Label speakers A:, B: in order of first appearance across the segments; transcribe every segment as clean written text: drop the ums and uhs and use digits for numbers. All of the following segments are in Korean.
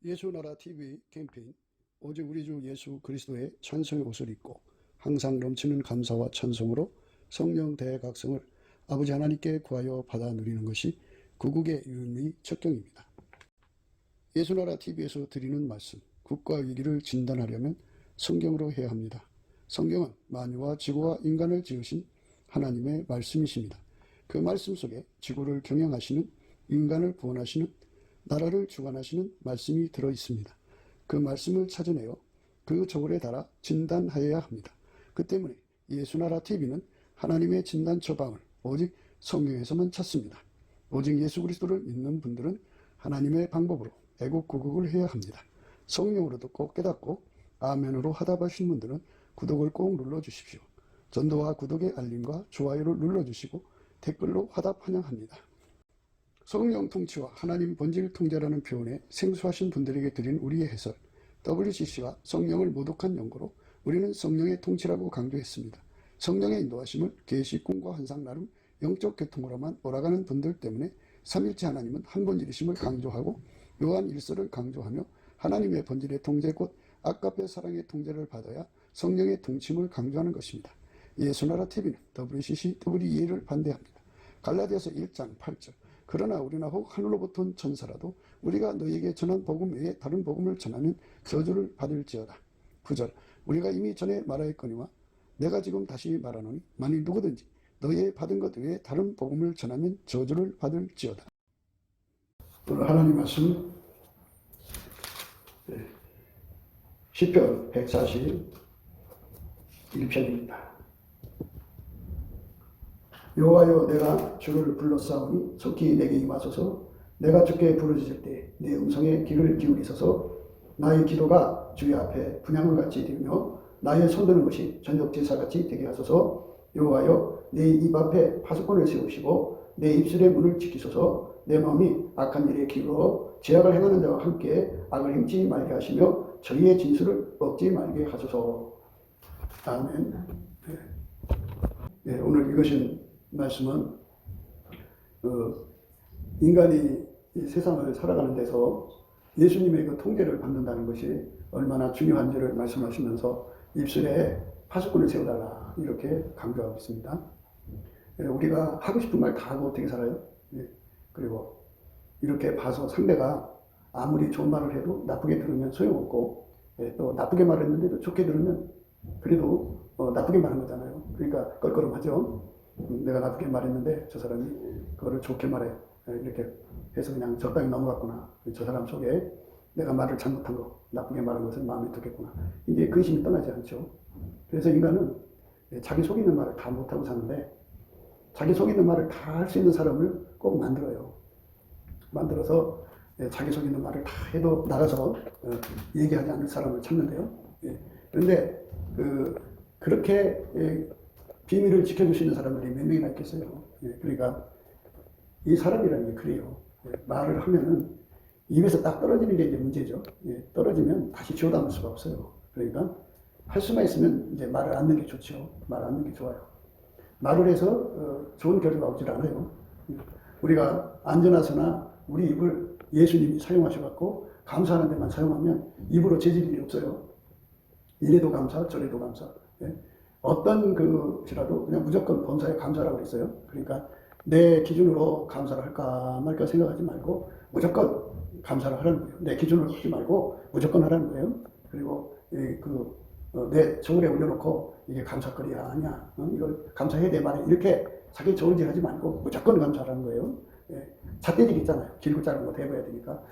A: 예수나라 TV 캠페인 오직 우리 주 예수 그리스도의 찬송의 옷을 입고 항상 넘치는 감사와 찬송으로 성령 대각성을 아버지 하나님께 구하여 받아 누리는 것이 구국의 유미 척경입니다. 예수나라 TV에서 드리는 말씀, 국가 위기를 진단하려면 성경으로 해야 합니다. 성경은 만유와 지구와 인간을 지으신 하나님의 말씀이십니다. 그 말씀 속에 지구를 경영하시는, 인간을 구원하시는, 나라를 주관하시는 말씀이 들어있습니다. 그 말씀을 찾아내어 그 저울에 달아 진단하여야 합니다. 그 때문에 예수나라 TV는 하나님의 진단 처방을 오직 성경에서만 찾습니다. 오직 예수 그리스도를 믿는 분들은 하나님의 방법으로 애국구국을 해야 합니다. 성령으로 듣고 깨닫고 아멘으로 화답하신 분들은 구독을 꼭 눌러주십시오. 전도와 구독의 알림과 좋아요를 눌러주시고 댓글로 화답 환영합니다. 성령 통치와 하나님 본질 통제라는 표현에 생소하신 분들에게 드린 우리의 해설, WCC가 성령을 모독한 연고로 우리는 성령의 통치라고 강조했습니다. 성령의 인도하심을 계시, 꿈과 환상 나름 영적 계통으로만 몰아가는 분들 때문에 삼일체 하나님은 한 본질이심을 강조하고 요한 1서를 강조하며 하나님의 본질의 통제 곧 아까페 사랑의 통제를 받아야 성령의 통치임을 강조하는 것입니다. 예수나라 TV는 WCC, WEA를 반대합니다. 갈라디아서 1장 8절 그러나 우리나 혹 하늘로부터 온 천사라도 우리가 너희에게 전한 복음 외에 다른 복음을 전하면 저주를 받을지어다. 9절 우리가 이미 전에 말하였거니와 내가 지금 다시 말하노니 만일 누구든지 너희의 받은 것 외에 다른 복음을 전하면 저주를 받을지어다. 오늘 하나님 말씀 시편 141편입니다. 여호와여 내가 주를 불렀사오니 속히 내게 임하소서. 내가 주께 부르짖을 때 내 음성에 귀를 기울이소서. 나의 기도가 주의 앞에 분향을 같이 되며 나의 손드는 것이 전적 제사같이 되게 하소서. 여호와여 내 입 앞에 파수꾼을 세우시고 내 입술의 문을 지키소서. 내 마음이 악한 일에 기울어 죄악을 행하는 자와 함께 악을 행치 말게 하시며 저희의 진술을 먹지 말게 하소서. 아멘. 네, 오늘 읽으신 말씀은 인간이 이 세상을 살아가는 데서 예수님의 그 통제를 받는다는 것이 얼마나 중요한지를 말씀하시면서 입술에 파수꾼을 세워달라 이렇게 강조하고 있습니다. 우리가 하고 싶은 말 다 하고 어떻게 살아요? 그리고 이렇게 봐서 상대가 아무리 좋은 말을 해도 나쁘게 들으면 소용없고 또 나쁘게 말했는데도 좋게 들으면 그래도 나쁘게 말한 거잖아요. 그러니까 껄끄럼하죠. 내가 나쁘게 말했는데 저 사람이 그거를 좋게 말해 이렇게 해서 그냥 적당히 넘어갔구나. 저 사람 속에 내가 말을 잘못한 거, 나쁘게 말한 것을 마음에 두겠구나. 이게 근심이 떠나지 않죠. 그래서 인간은 자기 속이는 말을 다 못하고 사는데 자기 속이는 말을 다 할 수 있는 사람을 꼭 만들어요. 만들어서 자기 속이는 말을 다 해도 나가서 얘기하지 않을 사람을 찾는데요. 그런데 그렇게 비밀을 지켜줄 수 있는 사람들이 몇 명이나 있겠어요. 그러니까 이 사람이라는 게 그래요. 말을 하면은 입에서 딱 떨어지는 게 이제 문제죠. 떨어지면 다시 지워 담을 수가 없어요. 그러니까 할 수만 있으면 이제 말을 않는 게 좋죠. 말 않는 게 좋아요. 말을 해서 좋은 결과가 오질 않아요. 우리가 안전하서나 우리 입을 예수님이 사용하셔갖고 감사하는 데만 사용하면 입으로 재질 일이 없어요. 이래도 감사, 저래도 감사. 어떤 것이라도 그냥 무조건 범사에 감사라고 했어요. 그러니까 내 기준으로 감사를 할까 말까 생각하지 말고 무조건 감사를 하라는 거예요. 내 기준으로 하지 말고 무조건 하라는 거예요. 그리고 내 저울에 올려놓고 이게 감사거리야 아니야. 이걸 감사해야 돼 말이야. 이렇게 자기 저울질 하지 말고 무조건 감사하라는 거예요. 잣대질 있잖아요. 길고 짧은 거 대봐야 되니까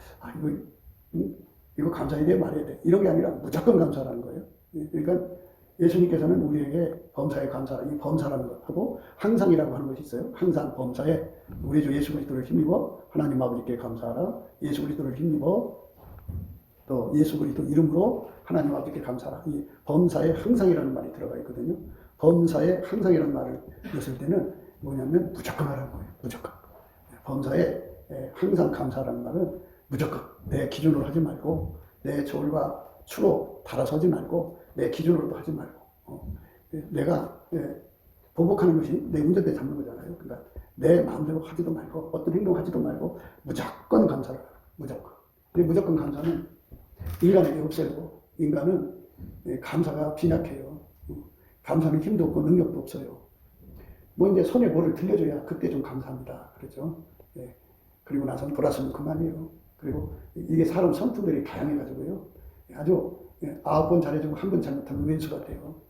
A: 이거 감사해야 돼 말해야 돼. 이런 게 아니라 무조건 감사하라는 거예요. 그러니까 예수님께서는 우리에게 범사에 감사, 이 범사라는 것하고 항상이라고 하는 것이 있어요. 항상 범사에 우리 주 예수 그리스도를 힘입어 하나님 아버지께 감사하라. 예수 그리스도를 힘입어 또 예수 그리스도 이름으로 하나님 아버지께 감사하라. 이 범사에 항상이라는 말이 들어가 있거든요. 범사에 항상이라는 말을 했을 때는 뭐냐면 무조건 하라는 거예요. 무조건. 범사에 항상 감사하라는 말은 무조건 내 기준으로 하지 말고 내 저울과 추로 달아서지 말고 내 기준으로도 하지 말고 내가 보복하는 것이 내 운전대 잡는 거잖아요. 그러니까 내 마음대로 하지도 말고 어떤 행동 하지도 말고 무조건 감사를 하라. 무조건. 무조건 감사는 인간에게 없어요. 인간은 감사가 빈약해요. 감사는 힘도 없고 능력도 없어요. 뭐 이제 손에 뭐를 들려줘야 그때 좀 감사합니다. 그렇죠? 예. 그리고 나서는 돌아서면 그만이에요. 그리고 이게 사람 성품들이 다양해가지고요. 아주 9번 잘해주고 1번 잘못하면 왼수가 돼요.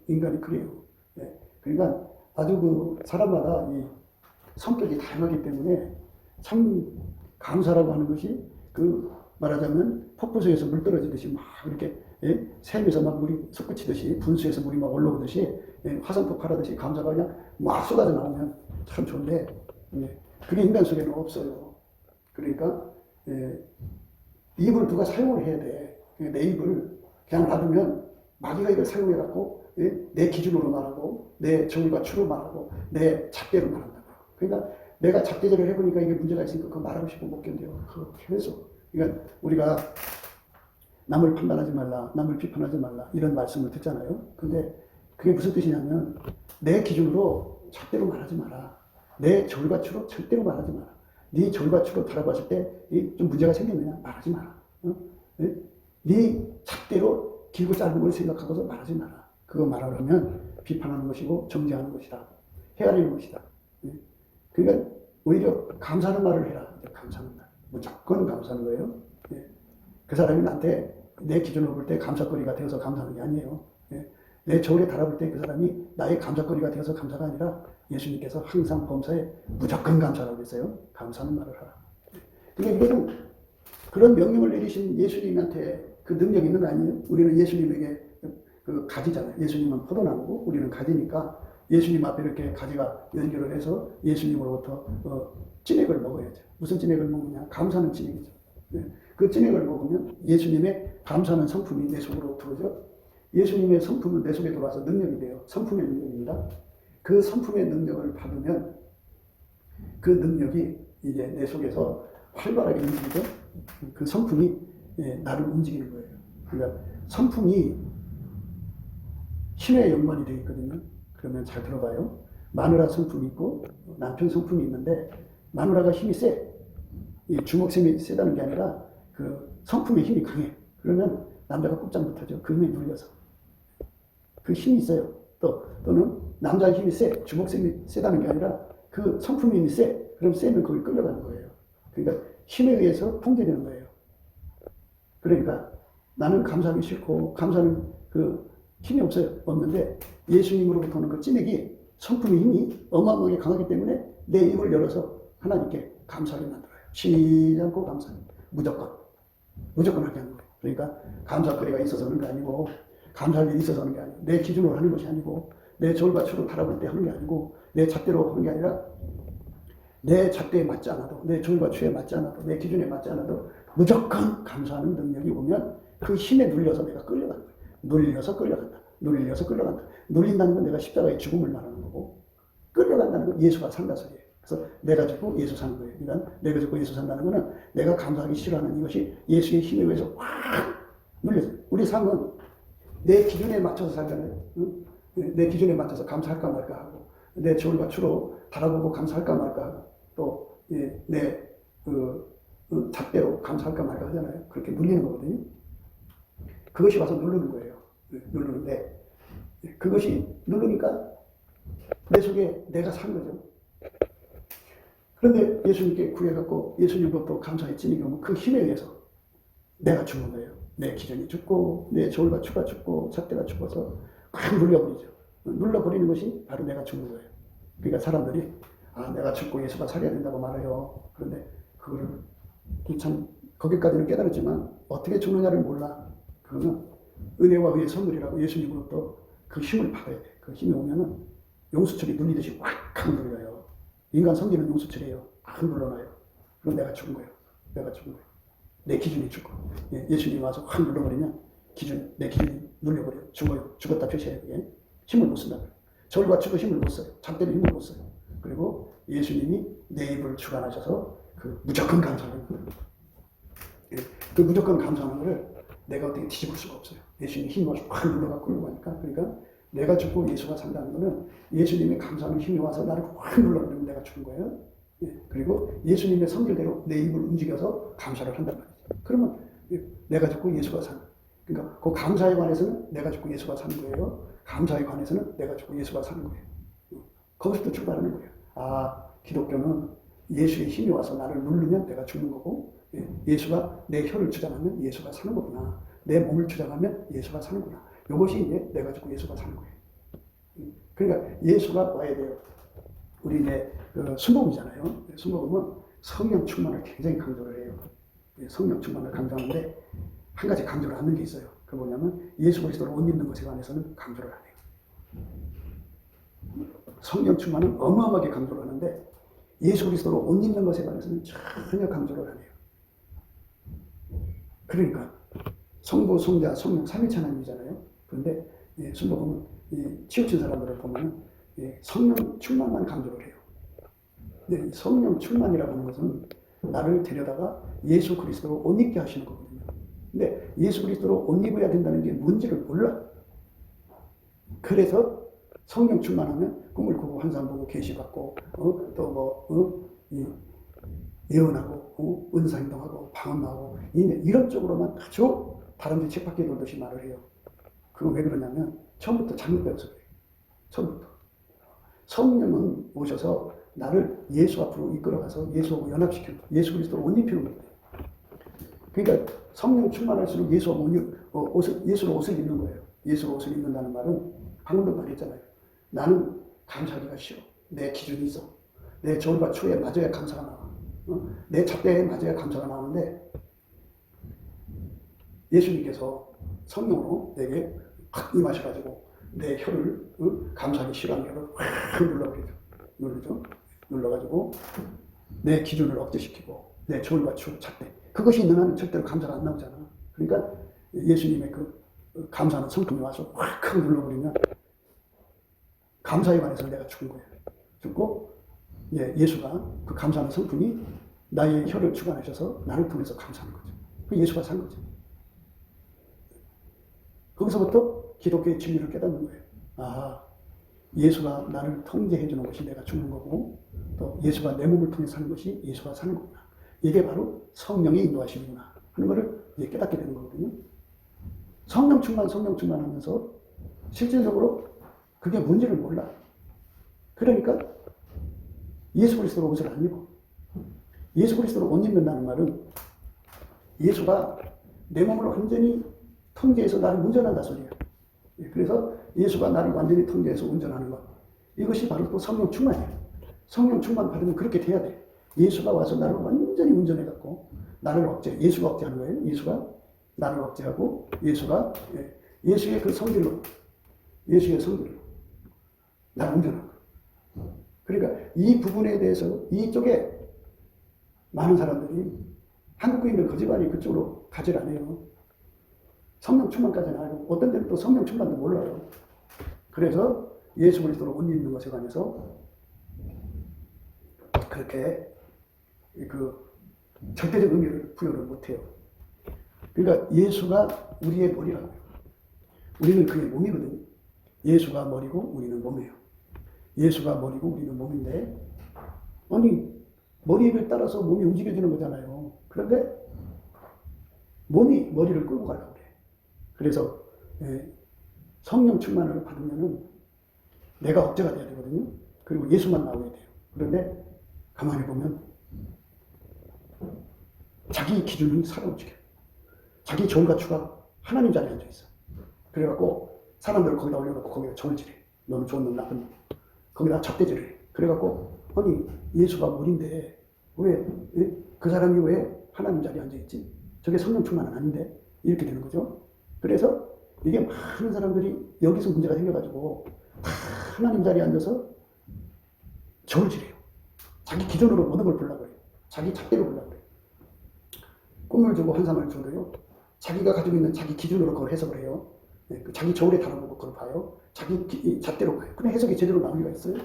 A: 인간이 그래요. 예. 그러니까 아주 그 사람마다 이 성격이 다양하기 때문에 참 감사라고 하는 것이 그 말하자면 폭포수에서 물 떨어지듯이 막 이렇게 샘에서 막 물이 솟구치듯이 분수에서 물이 막 올라오듯이 화산 폭발하듯이 감사가 그냥 막 쏟아져 나오면 참 좋은데 그게 인간 속에는 없어요. 그러니까 입을 누가 사용을 해야 돼. 내 입을 그냥 놔두면 마귀가 이걸 사용해 갖고 내 기준으로 말하고 내 정과 추로 말하고 내 잣대로 말한다고. 그러니까 내가 잣대질을 해보니까 이게 문제가 있으니까 그거 말하고 싶으면 못 견뎌요. 그거 계속. 그러니까 우리가 남을 판단하지 말라, 남을 비판하지 말라 이런 말씀을 듣잖아요. 근데 그게 무슨 뜻이냐면 내 기준으로 잣대로 말하지 마라. 내 절과 추로 절대로 말하지 마라. 네 절과 추로 달아봤을 때 좀 문제가 생겼느냐 말하지 마라. 네 잣대로 길고 짧은 걸 생각하고서 말하지 마라. 그거 말하려면 비판하는 것이고 정죄하는 것이다. 헤아리는 것이다. 그러니까 오히려 감사하는 말을 해라. 감사하는 말. 무조건 감사하는 거예요. 그 사람이 나한테 내 기준으로 볼 때 감사거리가 되어서 감사하는 게 아니에요. 내 저울에 달아볼 때 그 사람이 나의 감사거리가 되어서 감사가 아니라 예수님께서 항상 범사에 무조건 감사라고 했어요. 감사하는 말을 하라. 그러니까 이거는 그런 명령을 내리신 예수님한테 그 능력이 있는 거 아니에요? 우리는 예수님에게 그 가지잖아요. 예수님은 포도나무고 우리는 가지니까 예수님 앞에 이렇게 가지가 연결을 해서 예수님으로부터 찐액을 먹어야죠. 무슨 찐액을 먹느냐? 감사하는 찐액이죠. 그 찐액을 먹으면 예수님의 감사하는 성품이 내 속으로 들어오죠. 예수님의 성품은 내 속에 들어와서 능력이 돼요. 성품의 능력입니다. 그 성품의 능력을 받으면 그 능력이 이제 내 속에서 활발하게 움직이죠. 그 성품이 나를 움직이는 거예요. 그러니까 성품이 힘의 연관이 되어 있거든요. 그러면 잘 들어봐요. 마누라 성품이 있고 남편 성품이 있는데 마누라가 힘이 세. 이 주먹sem이 세다는 게 아니라 그 성품의 힘이 강해. 그러면 남자가 꼼짝 못하죠. 그 힘에 눌려서. 그 힘이 있어요. 또는 남자의 힘이 세. 주먹sem이 세다는 게 아니라 그 성품의 힘이 세. 그럼 세면 거기 끌려가는 거예요. 그러니까 힘에 의해서 통제되는 거예요. 그러니까 나는 감사하기 싫고 감사는 그 힘이 없는데 예수님으로부터 오는 그 찐액이 성품의 힘이 어마어마하게 강하기 때문에 내 입을 열어서 하나님께 감사하게 만들어요. 쉬지 않고 감사합니다. 무조건 하게 하는 거예요. 그러니까 감사거리가 있어서 하는 게 아니고 감사할 일이 있어서 하는 게 아니고 내 기준으로 하는 것이 아니고 내 절과 추로 달아볼 때 하는 게 아니고 내 잣대로 하는 게 아니라 내 잣대에 맞지 않아도 내 절과 추에 맞지 않아도 내 기준에 맞지 않아도 무조건 감사하는 능력이 오면 그 힘에 눌려서 내가 끌려가는 거예요. 눌려서 끌려간다. 눌린다는 건 내가 십자가의 죽음을 말하는 거고 끌려간다는 건 예수가 산다 소리예요. 그래서 내가 죽고 예수 사는 거예요. 그러니까 내가 죽고 예수 산다는 거는 내가 감사하기 싫어하는 이것이 예수의 힘에 의해서 확 눌려서 우리 삶은 내 기준에 맞춰서 살잖아요. 응? 내 기준에 맞춰서 감사할까 말까 하고 내 저울과 추로 바라보고 감사할까 말까 하고 또 내 잣대로 감사할까 말까 하잖아요. 그렇게 눌리는 거거든요. 그것이 와서 누르는 거예요. 누르는데 그것이 누르니까 내 속에 내가 산 거죠. 그런데 예수님께 구해갖고 예수님으로부터 감사의 찐이 오면 그 힘에 의해서 내가 죽는 거예요. 내 기준이 죽고 내 저울과 추가 죽고 잣대가 죽어서 확 눌려버리죠. 눌러버리는 것이 바로 내가 죽는 거예요. 그러니까 사람들이 내가 죽고 예수가 살아야 된다고 말해요. 그런데 그거를 참 거기까지는 깨달았지만 어떻게 죽느냐를 몰라. 그거는 은혜와 의의 선물이라고 예수님으로부터 그 힘을 받아야 돼. 그 힘이 오면은 용수철이 눌리듯이 확 하고 눌려요. 인간 성질은 용수철이에요. 확 눌러놔요. 그럼 내가 죽은 거예요. 내 기준이 죽고. 예수님이 와서 확 눌러버리면 내 기준이 눌려버려요. 죽었다 표시해요. 힘을 못 쓴다고요. 절과 추도 힘을 못 써요. 잣대로 힘을 못 써요. 그리고 예수님이 내 입을 주관하셔서 그 무조건 감사하는 거예요. 그 무조건 감사하는 거를 내가 어떻게 뒤집을 수가 없어요. 예수님이 힘을 확 눌러가 끌고 가니까. 그러니까 내가 죽고 예수가 산다는 거는 예수님의 감사하는 힘이 와서 나를 확 눌러버리면 내가 죽은 거예요. 그리고 예수님의 성질대로 내 입을 움직여서 감사를 한단 말이죠. 그러면 내가 죽고 예수가 사는. 그러니까 그 감사에 관해서는 내가 죽고 예수가 사는 거예요. 감사에 관해서는 내가 죽고 예수가 사는 거예요. 거기서부터 출발하는 거예요. 아, 기독교는 예수의 힘이 와서 나를 누르면 내가 죽는 거고, 예수가 내 혀를 주장하면 예수가 사는 거구나. 내 몸을 주장하면 예수가 사는구나. 이것이 이제 내가 죽고 예수가 사는 거예요. 그러니까 예수가 와야 돼요. 우리 이제 순복음이잖아요. 순복음은 성령 충만을 굉장히 강조를 해요. 성령 충만을 강조하는데 한 가지 강조를 하는 게 있어요. 그 뭐냐면 예수 그리스도를 옷 입는 것에 관해서는 강조를 안 해요. 성령 충만은 어마어마하게 강조를 하는데 예수 그리스도를 옷 입는 것에 관해서는 전혀 강조를 안 해요. 그러니까 성부, 성자, 성령 삼위일체 하나님이잖아요. 그런데 순복음은 치우친 사람들을 보면 성령 충만만 강조를 해요. 성령 충만이라고 하는 것은 나를 데려다가 예수 그리스도로 옷 입게 하시는 거거든요. 근데 예수 그리스도로 옷 입어야 된다는 게 뭔지를 몰라. 그래서 성령 충만하면 꿈을 꾸고 환상 보고 계시 받고 예언하고 은사 행동하고 방언 나오고 이런 쪽으로만 아주 다른데 책 밖에 돌듯이 말을 해요. 그건 왜 그러냐면 처음부터 잘못 배워서 그래요. 처음부터. 성령은 오셔서 나를 예수 앞으로 이끌어가서 예수하고 연합시키는 거예요. 예수 그리스도로 옷 입히는 거예요. 그러니까 성령 충만할수록 예수로 옷을 입는 거예요. 예수로 옷을 입는다는 말은 방금도 말했잖아요. 나는 감사하기가 싫어. 내 기준이 있어. 내 절과 초에 맞아야 감사가 나와. 내 잣대에 맞아야 감사가 나오는데 예수님께서 성령으로 내게 확 임하셔가지고 내 혀를 감사하기 싫어하는 혀를 확 눌러버리죠. 눌러가지고 내 기준을 억제시키고 내 절과 초, 잣대 그것이 있는 한은 절대로 감사가 안 나오잖아. 그러니까 예수님의 그 감사하는 성품이 와서 확 눌러버리면 감사에 관해서 내가 죽은 거예요. 죽고 예수가 그 감사하는 성품이 나의 혀를 주관하셔서 나를 통해서 감사하는 거죠. 그 예수가 산 거죠. 거기서부터 기독교의 진리를 깨닫는 거예요. 아, 예수가 나를 통제해 주는 것이 내가 죽는 거고 또 예수가 내 몸을 통해 사는 것이 예수가 사는 거구나. 이게 바로 성령의 인도하심이구나 하는 것을 이제 깨닫게 되는 거거든요. 성령 충만 하면서 실질적으로 그게 뭔지를 몰라. 그러니까 예수 그리스도로 옷을 안 입어. 예수 그리스도로 옷 입는다는 말은 예수가 내 몸을 완전히 통제해서 나를 운전한다 소리야. 그래서 예수가 나를 완전히 통제해서 운전하는 것. 이것이 바로 또 성령 충만이에요. 성령 충만 받으면 그렇게 돼야 돼. 예수가 와서 나를 완전히 운전해갖고 나를 예수가 억제하는 거예요. 예수가 나를 억제하고 예수의 그 성질로 나를 운전하는 거예요. 그러니까 이 부분에 대해서 이쪽에 많은 사람들이 한국교인들 거짓말이 그쪽으로 가지를 안 해요. 성령 충만까지는 알고 어떤 데는 또 성령 충만도 몰라요. 그래서 예수 그리스도로 옷 입는 것에 관해서 그렇게 그 절대적 의미를 부여를 못해요. 그러니까 예수가 우리의 머리라고요. 우리는 그의 몸이거든요. 예수가 머리고 우리는 몸이에요. 예수가 머리고 우리는 몸인데 아니 머리를 따라서 몸이 움직여지는 거잖아요. 그런데 몸이 머리를 끌고 가려고 그래. 그래서 성령 충만을 받으면은 내가 억제가 돼야 되거든요. 그리고 예수만 나오게 돼요. 그런데 가만히 보면 자기 기준은 살아 움직여요. 자기 좋은 가치가 하나님 자리에 앉아 있어. 그래갖고 사람들을 거기다 올려놓고 거기다 저울질해. 너는 좋은 놈 나쁜 놈. 거기다 잣대질을 해. 그래갖고 아니 예수가 머리인데 왜 그 사람이 왜 하나님 자리에 앉아있지? 저게 성령 충만은 아닌데 이렇게 되는 거죠. 그래서 이게 많은 사람들이 여기서 문제가 생겨가지고 다 하나님 자리에 앉아서 저울질해요. 자기 기준으로 모든 걸 보려고 해요. 자기 잣대로 보려고 해요. 꿈을 주고 환상을 줘도요. 자기가 가지고 있는 자기 기준으로 그걸 해석을 해요. 자기 저울에 달아보고 그걸 봐요. 자기 잣대로 봐요. 근데 해석이 제대로 나올 리가 있어요?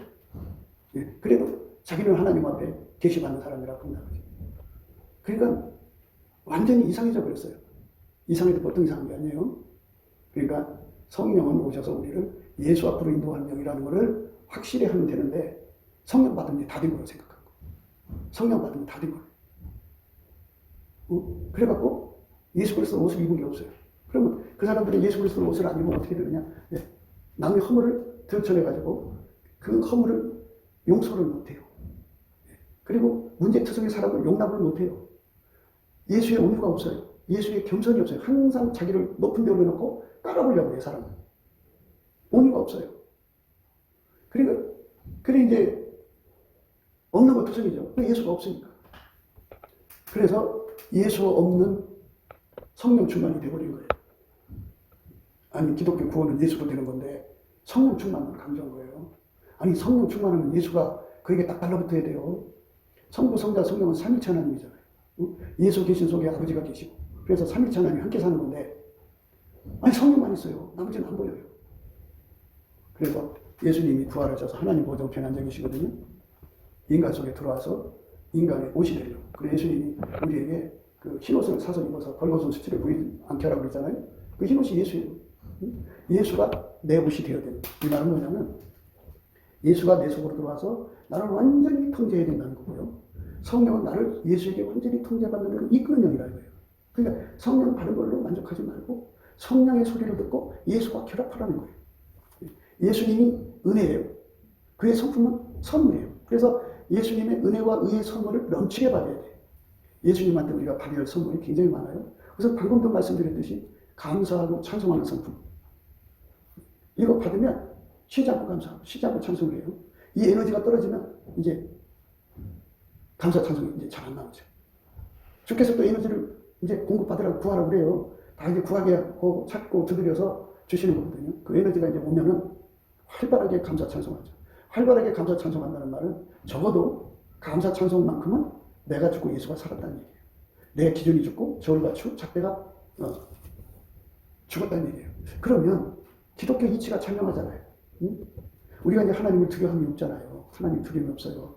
A: 그래도 자기는 하나님 앞에 계시받는 사람이라고 본다는 거죠. 그러니까 완전히 이상해져 버렸어요. 이상해도 보통 이상한 게 아니에요. 그러니까 성령은 오셔서 우리를 예수 앞으로 인도하는 영이라는 것을 확실히 하면 되는데 성령 받으면 다 된 거라고 생각하고 성령 받으면 다 된 거예요. 그래갖고 예수 그리스도 옷을 입은 게 없어요. 그러면 그 사람들이 예수 그리스도 옷을 안 입으면 어떻게 되느냐? 남의 허물을 들춰내가지고 그 허물을 용서를 못해요. 그리고 문제투성의 사람을 용납을 못해요. 예수의 온유가 없어요. 예수의 겸손이 없어요. 항상 자기를 높은 데 올려놓고 깔아보려고 해요, 사람은. 온유가 없어요. 그러니까 이제 없는 것 투성이죠. 예수가 없으니까. 그래서 예수 없는 성령 충만이 되어버린 거예요. 아니, 기독교 구원은 예수로 되는 건데 성령 충만만 강조한 거예요. 아니, 성령 충만하면 예수가 그에게 딱 달라붙어야 돼요. 성부, 성자, 성령은 삼위일체 하나님이잖아요. 예수 계신 속에 아버지가 계시고, 그래서 삼위일체 하나님이 함께 사는 건데, 아니, 성령만 있어요. 나머지는 안 보여요. 그래서 예수님이 부활하셔서 하나님 보좌 우편에 앉아 계시거든요. 인간 속에 들어와서 인간의 옷이 되려고. 그래서 예수님이 우리에게 그 흰옷을 사서 입어서 벌거벗은 수치를 보이지 않게 하라고 그랬잖아요. 그 흰옷이 예수예요. 예수가 내 옷이 되어야 됩니다. 이 말은 뭐냐면 예수가 내 속으로 들어와서 나를 완전히 통제해야 된다는 거고요. 성령은 나를 예수에게 완전히 통제받는 대로 이끄는 영이라는 거예요. 그러니까 성령 받은 걸로 만족하지 말고 성령의 소리를 듣고 예수와 결합하라는 거예요. 예수님이 은혜예요. 그의 성품은 선물이에요. 그래서 예수님의 은혜와 의의 선물을 넘치게 받아야 돼요. 예수님한테 우리가 받을 선물이 굉장히 많아요. 그래서 방금도 말씀드렸듯이 감사하고 찬송하는 성품. 이거 받으면 쉬지 않고 감사하고 쉬지 않고 찬송을 해요. 이 에너지가 떨어지면 이제 감사 찬송이 이제 잘 안 나오죠. 주께서 또 에너지를 이제 공급받으라고 구하라고 그래요. 다 이제 구하게 하고 찾고 두드려서 주시는 거거든요. 그 에너지가 이제 오면은 활발하게 감사 찬송하죠. 활발하게 감사 찬송한다는 말은 적어도 감사 찬송만큼은 내가 죽고 예수가 살았다는 얘기예요. 내 기준이 죽고 저를 갖추고 작대가 죽었다는 얘기예요. 그러면 기독교 이치가 찬명하잖아요. 우리가 이제 하나님을 두려움이 없잖아요. 하나님 두려움이 없어요.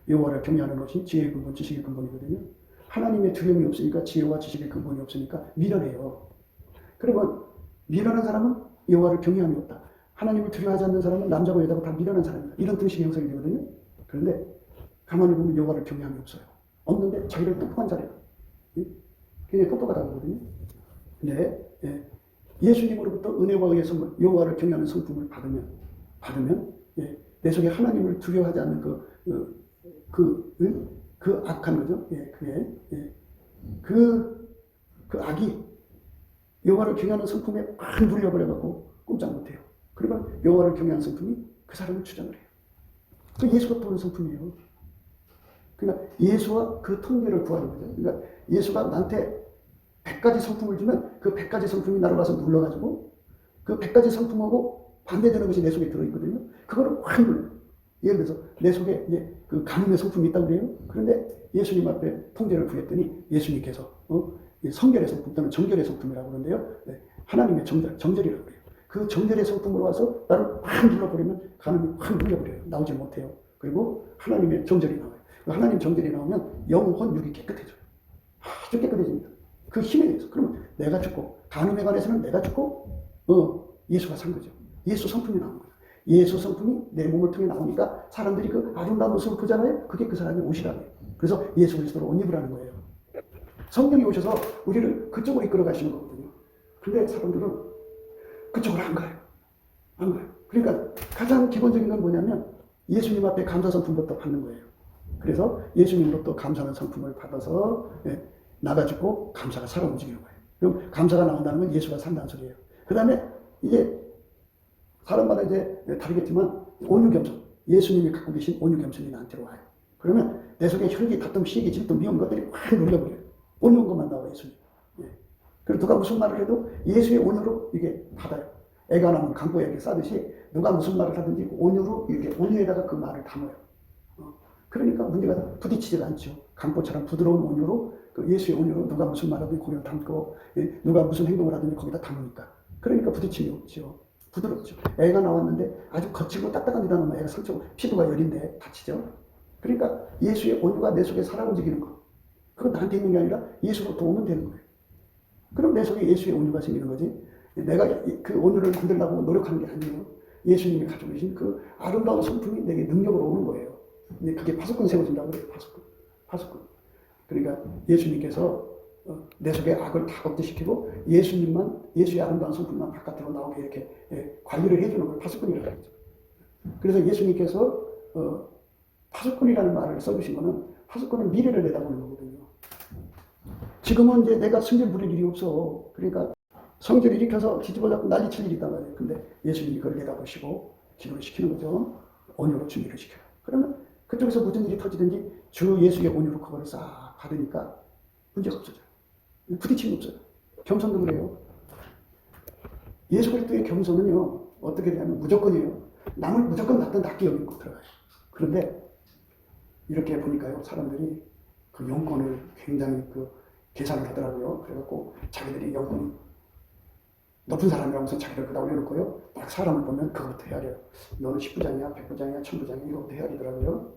A: 여호와를 경외하는 것이 지혜의 근본, 지식의 근본이거든요. 하나님의 두려움이 없으니까 지혜와 지식의 근본이 없으니까 미련해요. 그러면 미련한 사람은 여호와를 경외함이 없다. 하나님을 두려워하지 않는 사람은 남자고 여자고 다 미련한 사람이다. 이런 뜻이 형성이 되거든요. 그런데 가만히 보면 여호와를 경외함이 없어요. 없는데 자기를 똑똑한 자래요. 굉장히 똑똑하다고 하거든요. 근데 예수님으로부터 은혜와 의의 선물, 여호와를 경외하는 성품을 받으면 내 속에 하나님을 두려워하지 않는 그 악한 거죠. 그 악이 여호와를 경외하는 성품에 막 눌려버려갖고 꼼짝 못해요. 그러면 여호와를 경외하는 성품이 그 사람을 주장을 해요. 그 예수가 보는 성품이에요. 그러니까 예수와 그 통제를 구하는 거죠. 그러니까 예수가 나한테 100가지 성품을 주면 그 100가지 성품이 나를 와서 눌러가지고 그 100가지 성품하고 반대되는 것이 내 속에 들어있거든요. 그거를 확 눌러요. 예를 들어서 내 속에 이제 그 가뭄의 성품이 있다고 그래요. 그런데 예수님 앞에 통제를 구했더니 예수님께서 성결의 성품 또는 정결의 성품이라고 그러는데요. 하나님의 정절이라고 그래요. 그 정결의 성품으로 와서 나를 확 눌러버리면 가늠이 확 눌려버려요. 나오지 못해요. 그리고 하나님의 정절이 나와요. 하나님 정절이 나오면 영혼 육이 깨끗해져요. 아주 깨끗해집니다. 그 힘에 의해서. 그러면 내가 죽고 가늠에 관해서는 내가 죽고 예수가 산 거죠. 예수 성품이 나온 거예요. 예수 성품이 내 몸을 통해 나오니까 사람들이 그 아름다운 모습을 보잖아요. 그게 그 사람의 옷이라고 해요. 그래서 예수 그리스도로 옷 입으라는 거예요. 성령이 오셔서 우리를 그쪽으로 이끌어 가시는 거거든요. 근데 사람들은 그쪽으로 안 가요. 안 가요. 그러니까 가장 기본적인 건 뭐냐면 예수님 앞에 감사 성품부터 받는 거예요. 그래서 예수님으로부터 감사하는 성품을 받아서 나가지고 감사가 살아 움직이는 거예요. 그럼 감사가 나온다는 건 예수가 산다는 소리예요. 그 다음에 이게 사람마다 이제 다르겠지만 온유겸손, 예수님이 갖고 계신 온유겸손이 나한테로 와요. 그러면 내 속에 혈기, 다툼, 시기, 질투, 미움 것들이 확 눌려버려요. 온유한 것만 나와요, 예수님. 그리고 누가 무슨 말을 해도 예수의 온유로 이게 받아요. 애가 나면 강보에게 싸듯이 누가 무슨 말을 하든지 온유로 이렇게 온유에다가 그 말을 담아요. 그러니까 문제가 부딪히지 않죠. 강보처럼 부드러운 온유로 그 예수의 온유로 누가 무슨 말을 하든지 거기다 담고 누가 무슨 행동을 하든지 거기다 담으니까. 그러니까 부딪힘이 없죠. 부드럽죠. 애가 나왔는데 아주 거칠고 딱딱한 데다 놓으면 애가 상처고 피부가 여린데 다치죠. 그러니까 예수의 온유가 내 속에 살아 움직이는 거. 그건 나한테 있는 게 아니라 예수로부터 오면 되는 거예요. 그럼 내 속에 예수의 온유가 생기는 거지. 내가 그 온유를 만들려고 노력하는 게 아니에요. 예수님이 가지고 계신 그 아름다운 성품이 내게 능력으로 오는 거예요. 그게 파수꾼 세워진다고 그래요. 파수꾼. 그러니까 예수님께서 내 속에 악을 다 억제시키고 예수님만, 예수의 아름다운 성품만 바깥으로 나오게 이렇게 관리를 해주는 걸 파수꾼이라고 하죠. 그래서 예수님께서 파수꾼이라는 말을 써주신 거는 파수꾼은 미래를 내다보는 거거든요. 지금은 이제 내가 성질 부릴 일이 없어. 그러니까 성질 일으켜서 뒤집어 잡고 난리 칠 일이 있단 말이에요. 근데 예수님이 그걸 내다보시고 기도를 시키는 거죠. 온유로 준비를 시켜요. 그러면 그쪽에서 무슨 일이 터지든지 주 예수의 온유로 그거를 싹 받으니까 문제가 없어져요. 부딪힘이 없어요. 겸손도 그래요. 예수 그리스도의 겸손은요, 어떻게 되냐면 무조건이에요. 남을 무조건 낮게 여기고 들어가요. 그런데 이렇게 보니까요, 사람들이 그 영권을 굉장히 계산을 하더라고요. 그래갖고 자기들이 영권이 높은 사람이라면서 자기를 그다 올려놓고요. 딱 사람을 보면 그것부터 헤아려요. 너는 10부장이야, 100부장이야, 1000부장이야, 이거부터 헤아리더라고요.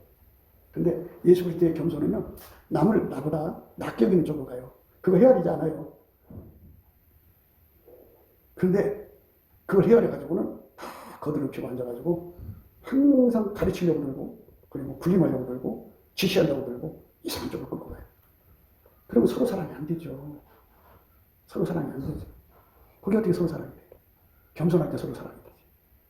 A: 근데 예수 그리스도의 겸손은요, 남을 나보다 낮게 여기는 쪽으로 가요. 그거 헤아리지 않아요. 근데 그걸 헤아려가지고는 다 거들을 피고 앉아가지고 항상 가르치려고 들고, 그리고 군림하려고 들고, 지시하려고 들고, 이상한 쪽으로 끌고 가요. 그러면 서로 사랑이 안 되죠. 서로 사랑이 안 되죠. 그게 어떻게 서로 사랑이 돼요? 겸손할 때 서로 사랑이 되지.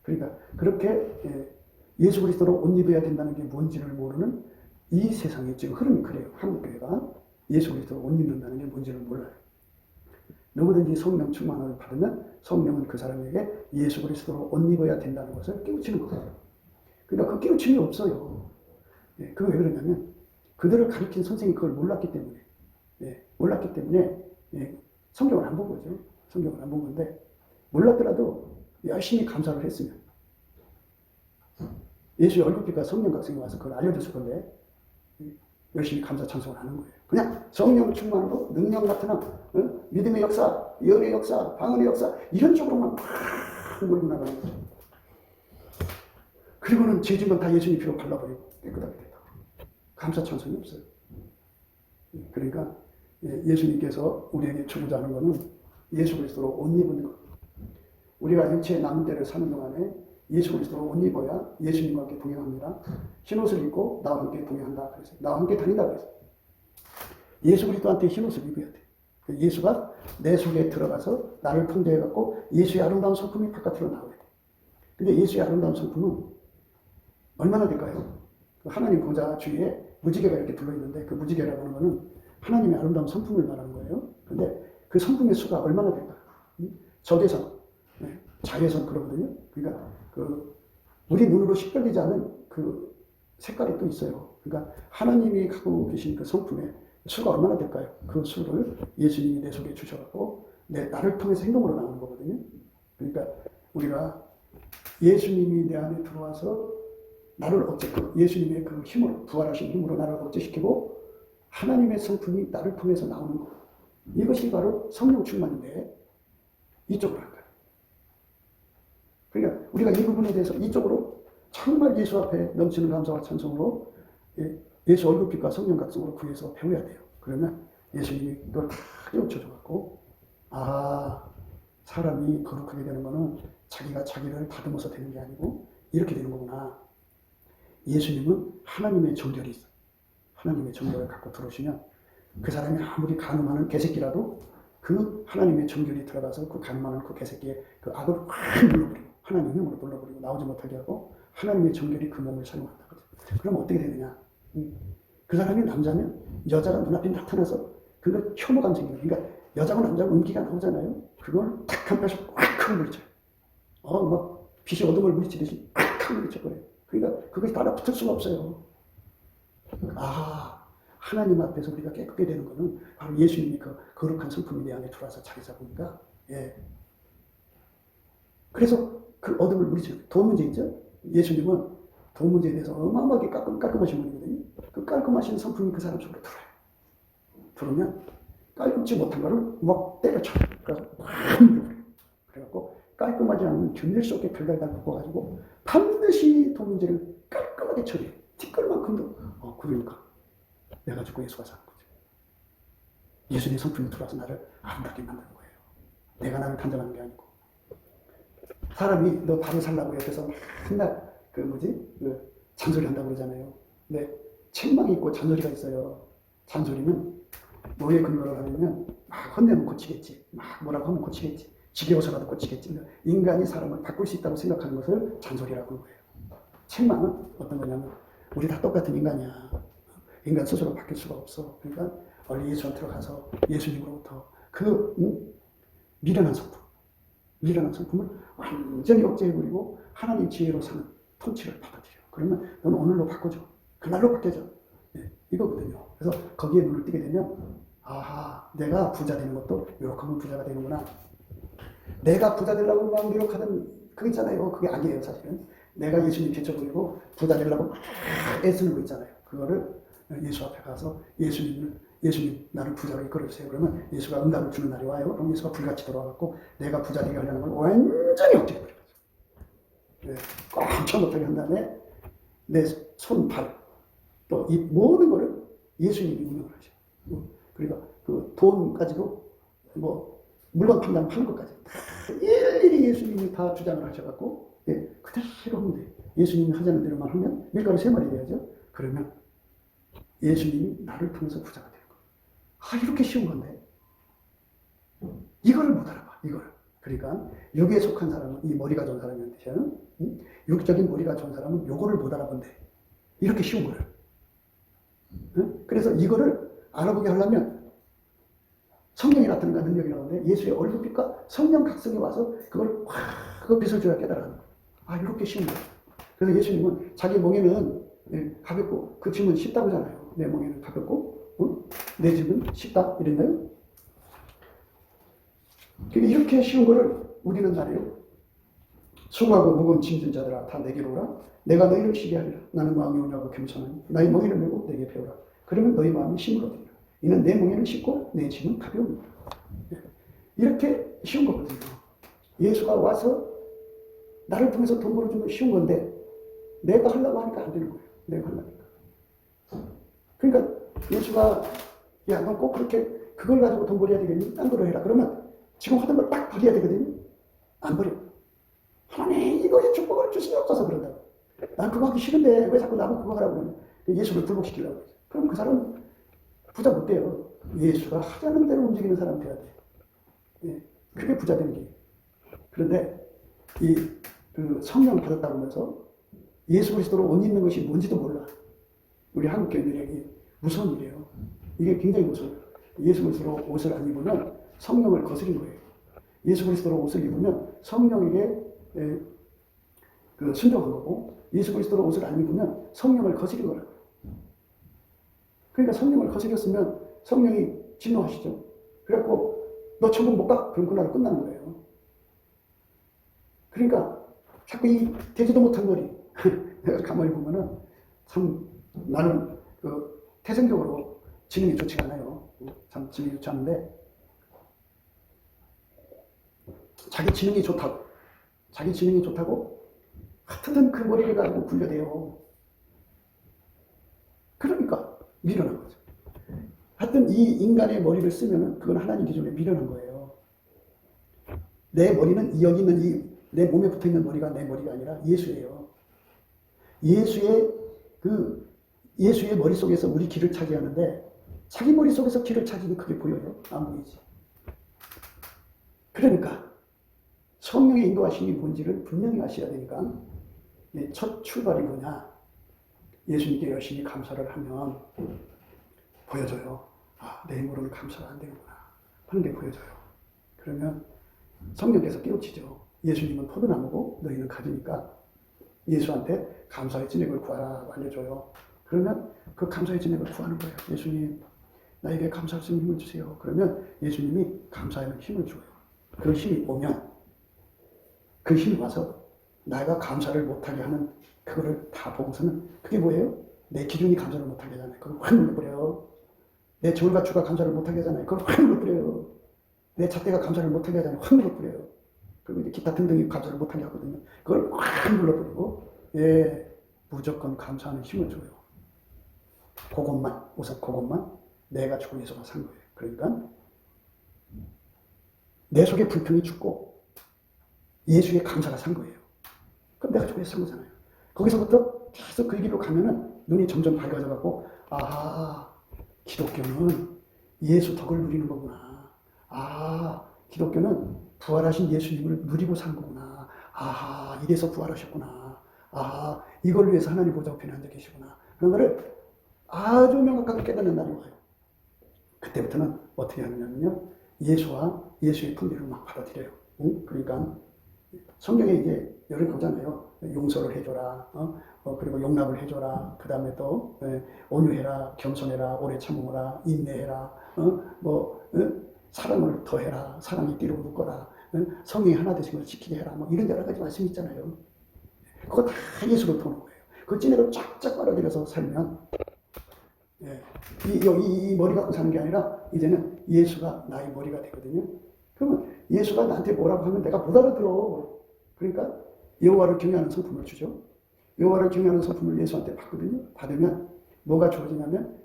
A: 그러니까 그렇게 예수 그리스도로 옷 입어야 된다는 게 뭔지를 모르는 이 세상의 지금 흐름이 그래요. 한국교회가 예수 그리스도로 옷 입는다는 게 뭔지를 몰라요. 누구든지 성령 충만을 받으면 성령은 그 사람에게 예수 그리스도로 옷 입어야 된다는 것을 깨우치는 거예요. 그러니까 그 깨우침이 없어요. 그거 왜 그러냐면 그들을 가르친 선생님이 그걸 몰랐기 때문에 성경을 안 본 거죠. 성경을 안 본 건데 몰랐더라도 열심히 감사를 했으면 예수의 얼굴빛과 성령 각성이 와서 그걸 알려줬을 건데 열심히 감사 찬송을 하는 거예요. 그냥 성령 충만으로 능력 나타남, 믿음의 역사, 예언의 역사, 방언의 역사 이런 쪽으로만 막 몰고 나가는 거죠. 그리고는 죄진건 다 예수님 피로 발라버리고 깨끗하게 된다. 감사 찬송이 없어요. 그러니까 예수님께서 우리에게 주고자 하는 것은 예수 그리스도로 옷 입은 것. 우리가 육체의 남은 때를 사는 동안에 예수 그리스도로 옷 입어야 예수님과 함께 동행합니다. 흰옷을 입고 나와 함께 동행한다. 그래서 나와 함께 다닌다. 그래서 예수 그리스도한테 흰옷을 입어야 돼. 예수가 내 속에 들어가서 나를 통제해갖고 예수의 아름다운 성품이 바깥으로 나와야 돼. 근데 예수의 아름다운 성품은 얼마나 될까요? 하나님 보좌 주위에 무지개가 이렇게 둘러있는데 그 무지개라고 하는 거는 하나님의 아름다운 성품을 말하는 거예요. 근데 그 성품의 수가 얼마나 될까요? 적외선, 자외선 그러거든요. 그러니까 우리 눈으로 식별되지 않은 그 색깔이 또 있어요. 그러니까 하나님이 갖고 계신 그 성품의 수가 얼마나 될까요? 그 수를 예수님이 내 속에 주셔갖고 나를 통해서 행동으로 나오는 거거든요. 그러니까 우리가 예수님이 내 안에 들어와서 나를 예수님의 그 힘으로, 부활하신 힘으로 나를 억제시키고 하나님의 성품이 나를 통해서 나오는 것. 이것이 바로 성령 충만인데 이쪽으로 한 거예요. 그러니까 우리가 이 부분에 대해서 이쪽으로 정말 예수 앞에 넘치는 감사와 찬송으로 예수 얼굴빛과 성령 각성으로 구해서 배워야 돼요. 그러면 예수님이 그걸 다 깨우쳐줘갖고 사람이 거룩하게 되는 거는 자기가 자기를 다듬어서 되는 게 아니고 이렇게 되는 거구나. 예수님은 하나님의 정결이 있어. 하나님의 정결을 갖고 들어오시면 그 사람이 아무리 간음하는 개새끼라도 그 하나님의 정결이 들어가서 그 간음하는 그 개새끼의 그 악을 확 눌러버리고 하나님의 힘으로 눌러버리고 나오지 못하게 하고 하나님의 정결이 그 몸을 사용한다. 그럼 어떻게 되느냐? 그 사람이 남자면 여자가 눈앞에 나타나서 그걸 혐오감 생겨요. 그러니까 여자고 남자고 음기가 나오잖아요. 그걸 탁 한 발씩 꽉 물리쳐요. 막 빛이 어둠을 물리치듯이 꽉 물리쳐버려요. 그러니까 그것이 달라붙을 수가 없어요. 하나님 앞에서 우리가 깨끗게 되는 것은 바로 예수님이 그 거룩한 성품이 내 안에 들어와서 자리 잡으니까, 그래서 그 어둠을 물리쳐요. 돈 문제 있죠? 예수님은 돈 문제에 대해서 어마어마하게 깔끔하신 분이거든요. 그 깔끔하신 성품이 그 사람 속으로 들어요. 들어오면 깔끔지 못한 거를 막 때려쳐. 그래서 확 물려버려요. 그래갖고 깔끔하지 않은 균일 속에 달달달 묶어가지고 반드시 돈 문제를 깔끔하게 처리해. 티끌만큼도. 그러니까 내가 죽고 예수가 사는 거죠. 예수님의 성품이 들어와서 나를 아름답게 만드는 거예요. 내가 나를 단정하는 게 아니고. 사람이 너 바로 살라고 옆에서 맨날 잔소리 한다고 그러잖아요. 근데 책망이 있고 잔소리가 있어요. 잔소리는 뭐에 근거를 하냐면 막 혼내면 고치겠지, 막 뭐라고 하면 고치겠지, 지겨워서라도 고치겠지. 인간이 사람을 바꿀 수 있다고 생각하는 것을 잔소리라고 하는 거예요. 책망은 어떤 거냐면 우리 다 똑같은 인간이야. 인간 스스로 바뀔 수가 없어. 그러니까 얼른 예수한테로 가서 예수님으로부터 그 미련한 성품을 완전히 억제해버리고 하나님 지혜로 사는 통치를 받아들여. 그러면 너는 오늘로 바꿔줘. 그날로 바뀌어져. 네, 이거거든요. 그래서 거기에 눈을 뜨게 되면 아하, 내가 부자 되는 것도 이렇게 하면 부자가 되는구나. 내가 부자 되려고 막 노력하던 그거 있잖아요. 그게 아니에요, 사실은. 내가 예수님 제쳐버리고 부자 되려고 막 애쓰는 거 있잖아요. 그거를 예수 앞에 가서 예수님 나를 부자로 이끌어주세요. 그러면 예수가 응답을 주는 날이 와요. 그럼 예수가 불같이 돌아와갖고 내가 부자 되게 하려는 걸 완전히 억제해버려요. 네, 꽉 못하게 한 다음에 내 손, 발, 또 이 모든 거를 예수님이 운영을 하셔. 그러니까 그 돈 가지고 뭐 물건 판단 파는 것까지 다 일일이 예수님이 다 주장을 하셔갖고 예, 그대로 하면 돼. 예수님이 하자는 대로만 하면 밀가루 3마리 돼야죠. 그러면 예수님이 나를 통해서 부자가 되는 거예요. 아, 이렇게 쉬운 건데 이거를 못 알아봐. 이거를. 그러니까 여기에 속한 사람은 이 머리가 좋은 사람이라는 뜻이야. 육적인 머리가 좋은 사람은 요거를 못 알아본대. 이렇게 쉬운 거를. 그래서 이거를 알아보게 하려면 성령이 나타나는 능력이 나오는데 예수의 얼굴빛과 성령 각성이 와서 그걸 확 그 빛을 줘야 깨달아가는 거예요. 아, 이렇게 쉬운 거예요. 그래서 예수님은 자기 멍에는 가볍고 그 짐은 쉽다고 하잖아요. 내 멍에는 가볍고 내 짐은 쉽다 이랬나요? 이렇게 쉬운 거를 우리는 잘해요. 수고하고 무거운 짐진 자들아 다 내게로 오라. 내가 너희를 쉬게 하리라. 나는 마음이 온유하고 겸손하니 나의 멍에를 메고 내게 배우라. 그러면 너희 마음이 힘을 얻으리라. 이는 내 멍에를 싣고 내 짐은 가벼우니라. 이렇게 쉬운 거거든요. 예수가 와서 나를 통해서 돈 벌어주면 쉬운 건데 내가 하려고 하니까 안 되는 거예요. 내가 하려니까. 그러니까 예수가 야, 너 꼭 그렇게 그걸 가지고 돈 벌어야 되겠니? 딴 거로 해라. 그러면 지금 하던 걸 딱 버려야 되거든요. 안 버려. 하나님 이거에 축복을 주시옵소서 그런다고. 난 그거 하기 싫은데 왜 자꾸 나보고 그거 하라고 그러냐. 예수를 굴복시키려고 그러죠. 그럼 그 사람은 부자 못 돼요. 예수가 하자는 대로 움직이는 사람 돼야 돼. 예, 그게 부자 되는 길이에요. 그런데 그 성령 받았다고 하면서 예수 그리스도로 옷 입는 것이 뭔지도 몰라. 우리 한국 교인들에게 무서운 일이에요. 이게 굉장히 무서워요. 예수 그리스도로 옷을 안 입으면 성령을 거스린 거예요. 예수 그리스도로 옷을 입으면 성령에게 그 순종한 거고 예수 그리스도로 옷을 안 입으면 성령을 거스린 거라고. 그러니까 성령을 거스렸으면 성령이 진노하시죠. 그래갖고 너 천국 못 가? 그럼 그날로 끝나는 거예요. 그러니까 자꾸 이 되지도 못한 머리 내가 가만히 보면은 참 나는 그 태생적으로 지능이 좋지가 않아요. 참 지능이 좋지 않은데 자기 지능이 좋다고 하여튼 그 머리를 가지고 굴려대요. 그러니까 미련한 거죠. 하여튼 이 인간의 머리를 쓰면은 그건 하나님 기준에 미련한 거예요. 내 머리는 여기 있는 내 몸에 붙어 있는 머리가 내 머리가 아니라 예수예요. 예수의 머릿속에서 우리 길을 차지하는데 자기 머릿속에서 길을 차지는 그게 보여요? 안 보이지. 그러니까 성령의 인도하심이 뭔지를 분명히 아셔야 되니까 첫 출발이 뭐냐? 예수님께 열심히 감사를 하면 보여줘요. 아, 내 힘으로는 감사가 안 되는구나 하는 게 보여줘요. 그러면 성령께서 깨우치죠. 예수님은 포도나무고 너희는 가지니까 예수한테 감사의 진액을 구하라고 알려줘요. 그러면 그 감사의 진액을 구하는 거예요. 예수님, 나에게 감사할 수 있는 힘을 주세요. 그러면 예수님이 감사하는 힘을 줘요. 그 힘이 오면 그 힘이 와서 내가 감사를 못하게 하는 그거를 다 보고서는 그게 뭐예요? 내 기준이 감사를 못하게 하잖아요. 그걸 확 눌러버려요. 내 저울과추가 감사를 못하게 하잖아요. 그걸 확 눌러버려요. 내 잣대가 감사를 못하게 하잖아요. 확 눌러버려요. 그리고 이제 기타 등등이 감사를 못하게 하거든요. 그걸 확 눌러버리고 무조건 감사하는 힘을 줘요. 우선 그것만 내가 주고 예수가 산 거예요. 그러니까 내 속에 불평이 죽고 예수의 감사가 산 거예요. 그럼 내가 주고 예수 산 거잖아요. 거기서부터 계속 그 길로 가면은 눈이 점점 밝아져 갖고 기독교는 예수 덕을 누리는 거구나. 아, 기독교는 부활하신 예수님을 누리고 사는 거구나. 아, 이래서 부활하셨구나. 아, 이걸 위해서 하나님 보좌 우편에 앉아 계시구나. 그런 거를 아주 명확하게 깨닫는 날이 와요. 그때부터는 어떻게 하느냐면요, 예수와 예수의 품위를 막 받아들여요. 응? 그러니까 성경에 이제 여러 개 나오잖아요. 용서를 해줘라, 그리고 용납을 해줘라. 그 다음에 또 온유해라, 겸손해라, 오래 참으라, 인내해라, 사랑을 더해라, 사랑이 띠로 묶어라, 성령이 하나 되신 걸 지키게 해라. 뭐 이런 여러 가지 말씀이 있잖아요. 그거 다 예수로 보는 거예요. 그 찐액을 쫙쫙 빨아들여서 살면, 이 머리 갖고 사는 게 아니라 이제는 예수가 나의 머리가 되거든요. 그러면 예수가 나한테 뭐라고 하면 내가 못 알아들어. 그러니까 여호와를 경외하는 성품을 주죠. 여호와를 경외하는 성품을 예수한테 받거든요. 받으면 뭐가 주어지냐면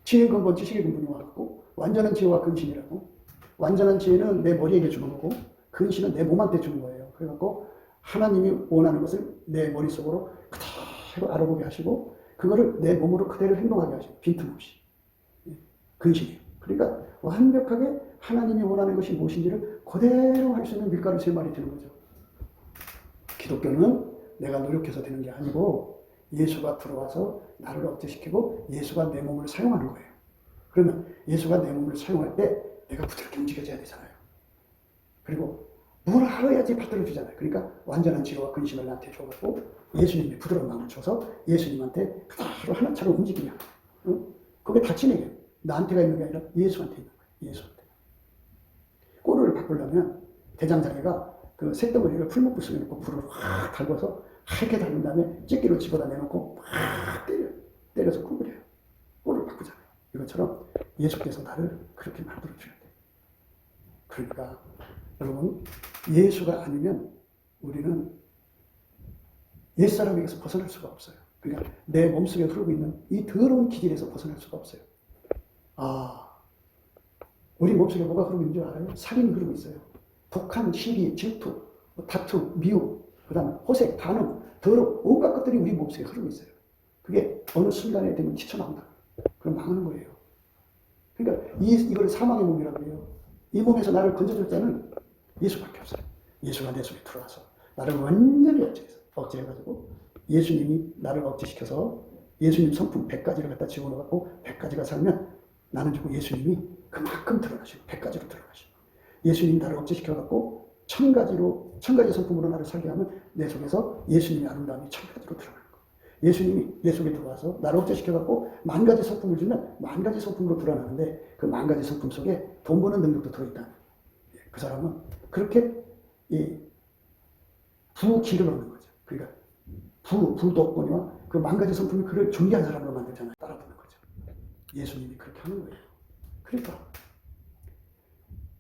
A: 지혜 근본 지식의 근본이 와갖고 완전한 지혜와 근신이라고. 완전한 지혜는 내 머리에게 주는 거고 근신은 내 몸한테 주는 거예요. 그래갖고 하나님이 원하는 것을 내 머릿속으로 그대로 알아보게 하시고 그거를 내 몸으로 그대로 행동하게 하시고 빈틈없이. 근신이에요. 그러니까 완벽하게 하나님이 원하는 것이 무엇인지를 그대로 할 수 있는 밀가루 3마리 되는 거죠. 기독교는 내가 노력해서 되는 게 아니고 예수가 들어와서 나를 억제시키고 예수가 내 몸을 사용하는 거예요. 그러면 예수가 내 몸을 사용할 때 내가 부드럽게 움직여져야 되잖아요. 그리고 뭘 알아야지 받들어주잖아요. 그러니까 완전한 지혜와 근심을 나한테 줘갖고 예수님이 부드러운 마음을 줘서 예수님한테 그대로 하나처럼 움직이냐. 그게 다 진행이에요. 나한테가 있는 게 아니라 예수한테 있는 거예요. 예수한테. 꼴을 바꾸려면 대장장이가 그 새덩어리를 풀목부 속에 넣고 불을 확 달궈서 하얗게 달군 다음에 찌개로 집어다 내놓고 확 때려서 구부려요. 꼴을 바꾸잖아요. 이것처럼 예수께서 나를 그렇게 만들어줘야 돼요. 그러니까 여러분 예수가 아니면 우리는 옛사람에게서 벗어날 수가 없어요. 그러니까 내 몸속에 흐르고 있는 이 더러운 기질에서 벗어날 수가 없어요. 우리 몸속에 뭐가 흐르고 있는 줄 알아요? 살인이 흐르고 있어요. 독한, 시기, 질투, 다툼, 미움, 그 다음에 호색, 반응, 더러운 온갖 것들이 우리 몸속에 흐르고 있어요. 그게 어느 순간에 되면 튀쳐나온다. 그럼 망하는 거예요. 그러니까 이걸 사망의 몸이라고 해요. 이 몸에서 나를 건져줄 때는 예수밖에 없어요. 예수가 내 속에 들어와서 나를 완전히 억제해가지고 예수님이 나를 억제시켜서 예수님 성품 100가지를 갖다 집어넣어갖고 100가지가 살면 나는 죽고 예수님이 그만큼 드러나시고 100가지로 드러나시고 예수님이 나를 억제시켜갖고 1000가지 성품으로 나를 살게 하면 내 속에서 예수님의 아름다움이 1000가지로 드러나는 거예요. 예수님이 내 속에 들어와서 나를 억제시켜갖고 10,000가지 성품을 주면 10,000가지 성품으로 드러나는데 그 10,000가지 성품 속에 돈 버는 능력도 들어있다. 그 사람은 그렇게 부기를 얻는 거죠. 그러니까 부도권이와 그 10,000가지 성품이 그를 존귀한 사람으로 만들잖아요. 따라붙는 거죠. 예수님이 그렇게 하는 거예요. 그러니까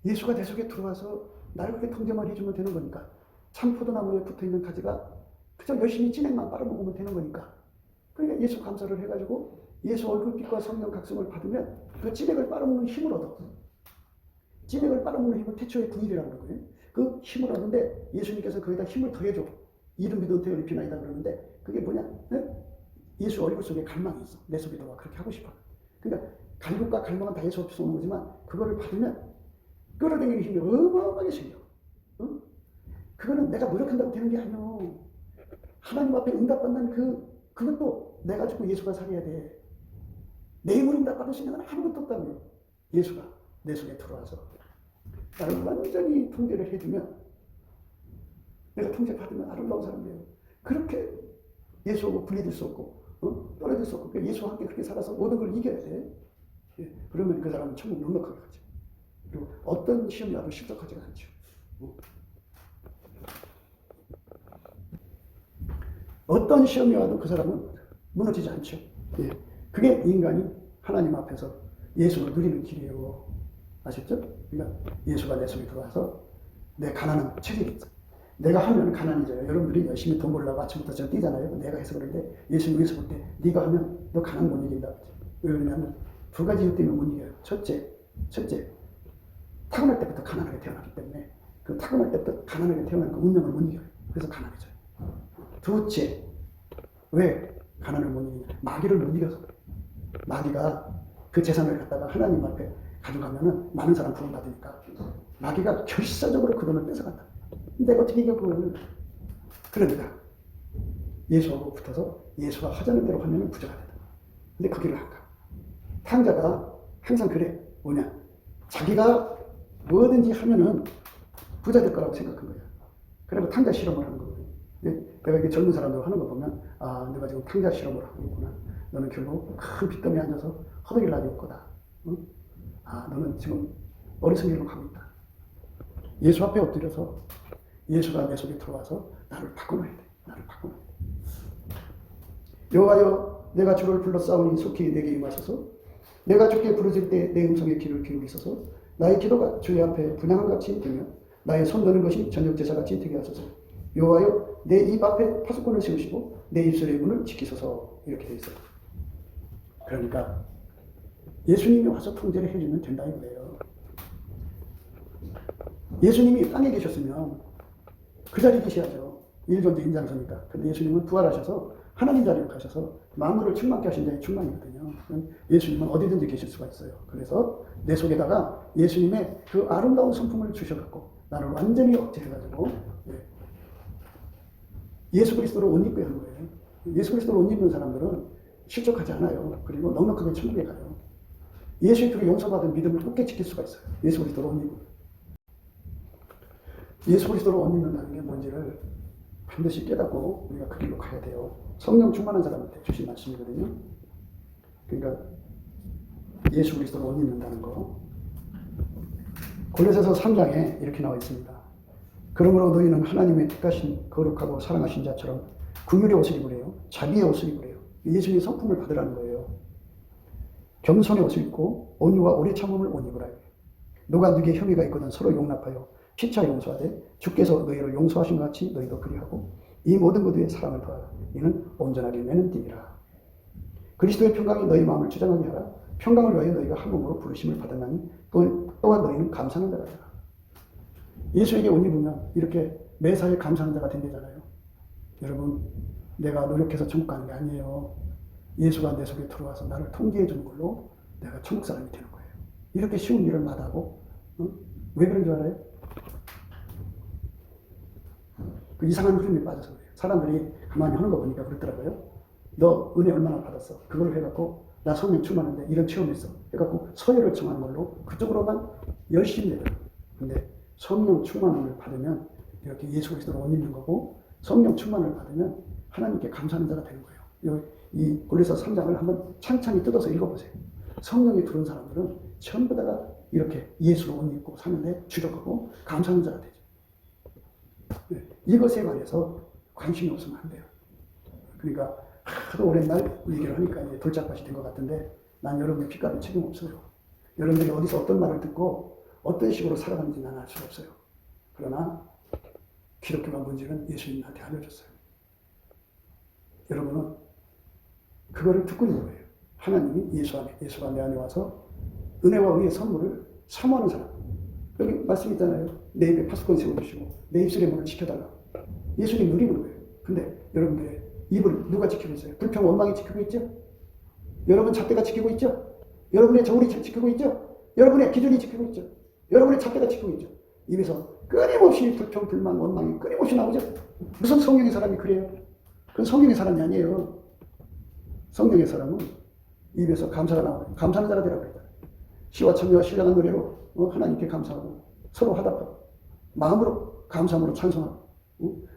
A: 예수가 내 속에 들어와서 나를 그렇게 통제만 해주면 되는 거니까 참포도나무에 붙어있는 가지가 그저 열심히 진액만 빨아먹으면 되는 거니까 그러니까 예수 감사를 해가지고 예수 얼굴빛과 성령 각성을 받으면 그 진액을 빨아먹는 힘을 얻어. 진액을 빨아먹는 힘을 태초의 구일이라고 그러거든요. 그 힘을 얻는데 예수님께서 거기다 힘을 더해줘. 이름 믿어 은퇴를 비나이다 그러는데 그게 뭐냐? 예수 얼굴 속에 갈망이 있어. 내 속에 들어와 그렇게 하고 싶어. 그러니까 갈급과 갈망은 다 예수 앞에서 오는 거지만 그거를 받으면 끌어당기는 힘이 어마어마하게 생겨. 응? 그거는 내가 노력한다고 되는 게 아니오. 하나님 앞에 응답받는 그것도 내가 죽고 예수가 살아야 돼. 내 힘으로 응답받을 수 있는 건 아무것도 없다고요. 예수가 내 속에 들어와서 나를 완전히 통제를 해주면 내가 통제받으면 아름다운 사람이에요. 그렇게 예수하고 분리될 수 없고 떨어질 수 없고 예수와 함께 그렇게 살아서 모든 걸 이겨야 돼. 그러면 그 사람은 천국 넉넉하게 가죠. 그리고 어떤 시험이 와도 실족하지가 않죠. 어떤 시험이 와도 그 사람은 무너지지 않죠. 그게 인간이 하나님 앞에서 예수를 누리는 길이에요. 아셨죠? 그러니까 예수가 내 속에 들어와서 내 가난한 체력이 있어. 내가 하면 가난해져요. 여러분들이 열심히 돈 벌려고 아침부터 저 뛰잖아요. 내가 해서 그런데 예수님에서 볼 때 네가 하면 너 가난 못 이긴다. 왜 그러냐면 두 가지 이유 때문에 못 이겨요. 첫째 타고날 때부터 가난하게 태어났기 때문에 그 타고날 때부터 가난하게 태어난 그 운명을 못 이겨요. 그래서 가난해져요. 둘째, 왜 가난을 못 이기냐? 마귀를 못 이겨서. 마귀가 그 재산을 갖다가 하나님 앞에 가져가면은 많은 사람 구원받으니까 마귀가 결사적으로 그 돈을 뺏어간다. 내가 어떻게 이겨 그걸. 그러니까 예수하고 붙어서 예수가 하자는 대로 하면은 부자가 된다. 근데 그 길을 안 가. 탕자가 항상 그래. 뭐냐? 자기가 뭐든지 하면은 부자 될 거라고 생각한 거야. 그리고 탕자 실험을 하는 거거든. 내가 이렇게 젊은 사람들 하는 거 보면, 아, 내가 지금 탕자 실험을 하고 있구나. 너는 결국 큰 빚더미에 앉아서 허덕이를 가질 거다. 응? 아, 너는 지금 어리석은 길로 가고 있다. 예수 앞에 엎드려서 예수가 내 속에 들어와서 나를 바꿔놔야 돼. 나를 바꿔놔야 돼. 여호와여, 내가 주를 불러 싸우니 속히 내게 임하소서. 내가 주께 부르짖을 때 내 음성에 귀를 기울이소서. 나의 기도가 주의 앞에 분향한 같이 되며 나의 손 드는 것이 저녁 제사같이 되게 하소서. 여호와여, 내 입 앞에 파수꾼을 세우시고 내 입술의 문을 지키소서. 이렇게 돼 있어요. 그러니까 예수님이 와서 통제를 해주면 된다 이거예요. 예수님이 땅에 계셨으면 그 자리에 계셔야죠. 일존재 인장서니까. 근데 예수님은 부활하셔서 하나님 자리로 가셔서 만물을 충만케 하신 자의 충만이거든요. 예수님은 어디든지 계실 수가 있어요. 그래서 내 속에다가 예수님의 그 아름다운 성품을 주셔갖고 나를 완전히 억제해가지고 예수 그리스도를 옷 입게 하는 거예요. 예수 그리스도를 옷 입는 사람들은 실족하지 않아요. 그리고 넉넉하게 천국에 가요. 예수의 피로 용서받은 믿음을 굳게 지킬 수가 있어요. 예수 그리스도를 옷 입고. 예수 그리스도를 옷 입는다는 게 뭔지를 반드시 깨닫고 우리가 그 길로 가야 돼요. 성령 충만한 사람한테 주신 말씀이거든요. 그러니까 예수 그리스도를 옷 입는다는 거. 골로새서 3장에 이렇게 나와 있습니다. 그러므로 너희는 하나님의 택하신 거룩하고 사랑하신 자처럼 긍휼의 옷을 입으래요. 자비의 옷을 입으래요. 예수님의 성품을 받으라는 거예요. 겸손의 옷을 입고 온유와 오래 참음을 옷 입으라. 누가 누구의 혐의가 있거든 서로 용납하여 피차 용서하되 주께서 너희를 용서하신 것 같이 너희도 그리하고 이 모든 것들의 사랑을 더하라. 이는 온전하게 매는 띠니라. 그리스도의 평강이 너희 마음을 주장하게 하라. 평강을 위하여 너희가 한 몸으로 부르심을 받았나니 또한 너희는 감사하는 자가 되라. 예수에게 옷 입으면 이렇게 매사에 감사하는 자가 된대잖아요. 여러분, 내가 노력해서 천국 가는 게 아니에요. 예수가 내 속에 들어와서 나를 통제해 주는 걸로 내가 천국 사람이 되는 거예요. 이렇게 쉬운 일을 마다하고 왜 그런 줄 알아요? 그 이상한 흐름에 빠져서 그래요. 사람들이 가만히 하는 거 보니까 그렇더라고요. 너 은혜 얼마나 받았어? 그걸 해갖고 나 성령 충만한데 이런 체험했어. 해갖고 서열을 정하는 걸로 그쪽으로만 열심히 내더라고요. 근데 성령 충만을 받으면 이렇게 예수 그리스도를 옷 입는 거고 성령 충만을 받으면 하나님께 감사하는 자가 되는 거예요. 이 골로새 3장을 한번 찬찬히 뜯어서 읽어보세요. 성령이 들은 사람들은 전부 다가 이렇게 예수를 옷 입고 사는데 주력하고 감사하는 자가 되죠. 이것에 관해서 관심이 없으면 안 돼요. 그러니까 하도 오랜 날 얘기를 하니까 이제 돌짝밭이 된 것 같은데 난 여러분의 핏값에 책임 없어요. 여러분들이 어디서 어떤 말을 듣고 어떤 식으로 살아가는지 나는 알 수 없어요. 그러나 기독교가 뭔지는 예수님한테 알려줬어요. 여러분은 그거를 듣고 있는 거예요. 하나님이 예수가 내 안에 와서 은혜와 의의 선물을 사모하는 사람. 여기 말씀 있잖아요. 내 입에 파수꾼 세워주시고 내 입술의 문을 지켜달라. 예수님 누리는 거예요. 근데 여러분들의 입을 누가 지키고 있어요? 불평 원망이 지키고 있죠? 여러분 잣대가 지키고 있죠? 여러분의 저울이 지키고 있죠? 여러분의 기준이 지키고 있죠? 여러분의 잣대가 지키고 있죠? 입에서 끊임없이 불평, 불만, 원망이 끊임없이 나오죠? 무슨 성령의 사람이 그래요? 그건 성령의 사람이 아니에요. 성령의 사람은 입에서 감사가 나와요. 감사하는 자가 되라고 했다. 시와 참여와 신령한 노래로 하나님께 감사하고 서로 화답하고 마음으로 감사함으로 찬송하고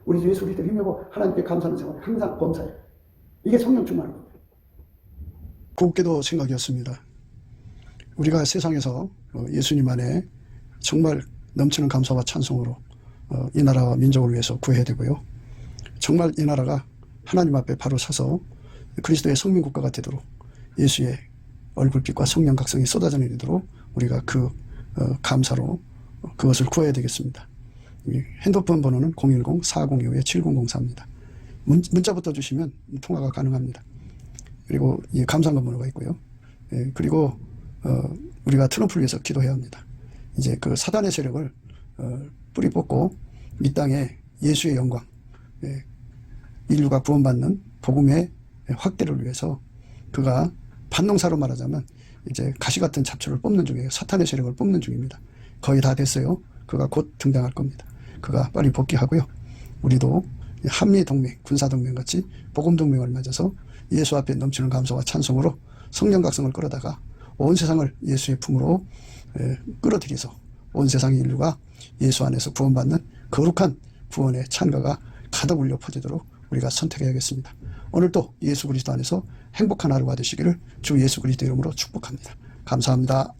A: 우리 주 예수 그리스도를 힘내고 하나님께 감사하는 생활을 항상 범사해요. 이게 성령 충만한 겁니다. 곱게도 생각이었습니다. 우리가 세상에서 예수님 안에 정말 넘치는 감사와 찬송으로 이 나라와 민족을 위해서 구해야 되고요. 정말 이 나라가 하나님 앞에 바로 서서 그리스도의 성민국가가 되도록 예수의 얼굴빛과 성령 각성이 쏟아져 내리도록 우리가 그 감사로 그것을 구해야 되겠습니다. 핸드폰 번호는 010-4025-7004입니다. 문자부터 주시면 통화가 가능합니다. 그리고 이 감사한 번호가 있고요. 그리고 우리가 트럼프를 위해서 기도해야 합니다. 이제 그 사단의 세력을 뿌리 뽑고 이 땅에 예수의 영광, 인류가 구원받는 복음의 확대를 위해서 그가 반농사로 말하자면 이제 가시 같은 잡초를 뽑는 중이에요. 사탄의 세력을 뽑는 중입니다. 거의 다 됐어요. 그가 곧 등장할 겁니다. 그가 빨리 복귀하고요. 우리도 한미동맹, 군사동맹 같이 복음동맹을 맺어서 예수 앞에 넘치는 감사와 찬송으로 성령 각성을 끌어다가 온 세상을 예수의 품으로 끌어들여서 온 세상의 인류가 예수 안에서 구원받는 거룩한 구원의 찬가가 가득 울려 퍼지도록 우리가 선택해야겠습니다. 오늘도 예수 그리스도 안에서 행복한 하루가 되시기를 주 예수 그리스도 이름으로 축복합니다. 감사합니다.